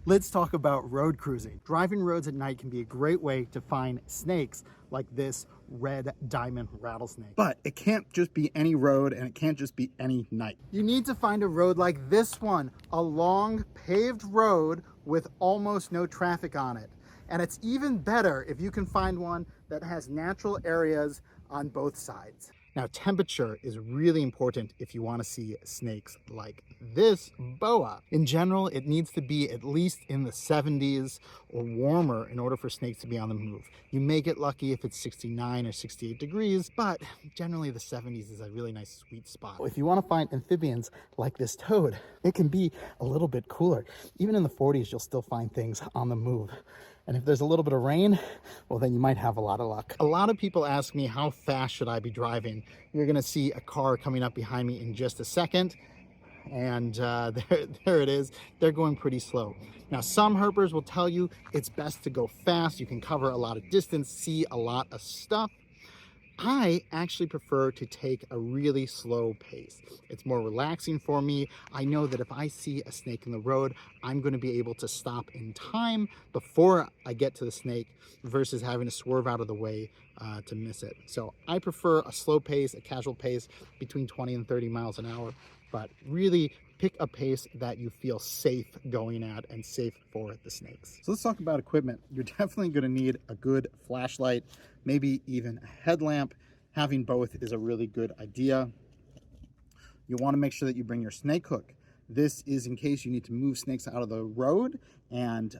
Let's talk about road cruising. Driving roads at night can be a great way to find snakes like this red diamond rattlesnake. But it can't just be any road and it can't just be any night. You need to find a road like this one, a long paved road with almost no traffic on it. And it's even better if you can find one that has natural areas on both sides. Now, temperature is really important if you want to see snakes like this boa. In general, it needs to be at least in the 70s or warmer in order for snakes to be on the move. You may get lucky if it's 69 or 68 degrees, but generally the 70s is a really nice sweet spot. If you want to find amphibians like this toad, it can be a little bit cooler. Even in the 40s, you'll still find things on the move. And if there's a little bit of rain, well, then you might have a lot of luck. A lot of people ask me, how fast should I be driving? You're gonna see a car coming up behind me in just a second. And there it is. They're going pretty slow. Now, some herpers will tell you it's best to go fast. You can cover a lot of distance, see a lot of stuff. I actually prefer to take a really slow pace. It's more relaxing for me. I know that if I see a snake in the road, I'm going to be able to stop in time before I get to the snake versus having to swerve out of the way to miss it. So I prefer a slow pace, a casual pace between 20 and 30 miles an hour, but really pick a pace that you feel safe going at and safe for the snakes. So let's talk about equipment. You're definitely going to need a good flashlight, maybe even a headlamp. Having both is a really good idea. You want to make sure that you bring your snake hook. This is in case you need to move snakes out of the road, and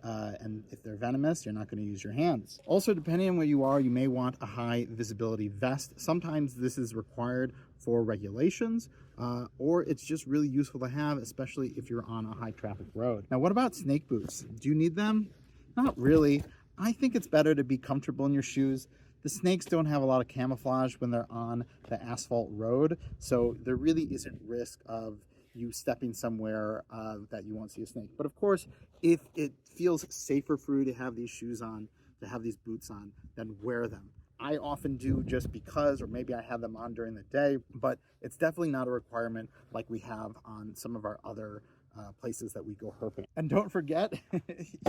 if they're venomous, you're not going to use your hands. Also, depending on where you are, you may want a high visibility vest. Sometimes this is required for regulations, or it's just really useful to have, especially if you're on a high traffic road. Now, what about snake boots? Do you need them? Not really. I think it's better to be comfortable in your shoes. The snakes don't have a lot of camouflage when they're on the asphalt road, so there really isn't risk of you stepping somewhere that you won't see a snake. But of course, if it feels safer for you to have these shoes on, to have these boots on, then wear them. I often do just because, or maybe I have them on during the day, but it's definitely not a requirement like we have on some of our other places that we go herping. And don't forget,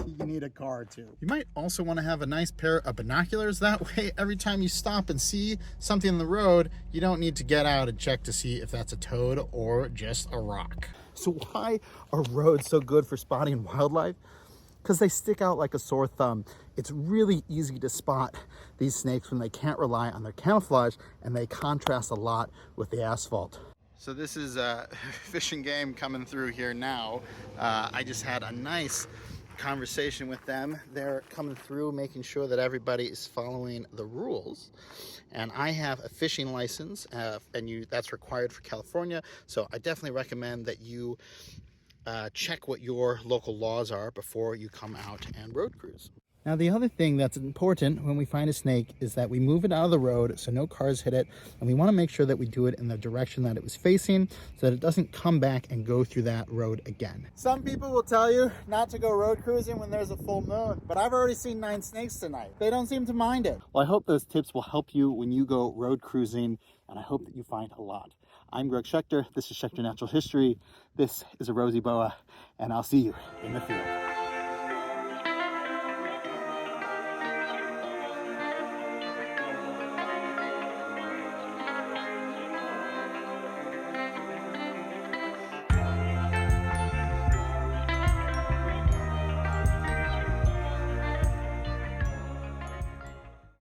you need a car too. You might also want to have a nice pair of binoculars. That way, every time you stop and see something on the road, you don't need to get out and check to see if that's a toad or just a rock. So why are roads so good for spotting wildlife? Because they stick out like a sore thumb. It's really easy to spot these snakes when they can't rely on their camouflage, and they contrast a lot with the asphalt. So this is Fish and Game coming through here now. I just had a nice conversation with them. They're coming through, making sure that everybody is following the rules. And I have a fishing license, and that's required for California. So I definitely recommend that you check what your local laws are before you come out and road cruise. Now, the other thing that's important when we find a snake is that we move it out of the road so no cars hit it, and we want to make sure that we do it in the direction that it was facing so that it doesn't come back and go through that road again. Some people will tell you not to go road cruising when there's a full moon, but I've already seen 9 snakes tonight. They don't seem to mind it. Well, I hope those tips will help you when you go road cruising, and I hope that you find a lot. I'm Greg Schechter. This is Schechter Natural History. This is a rosy boa, and I'll see you in the field.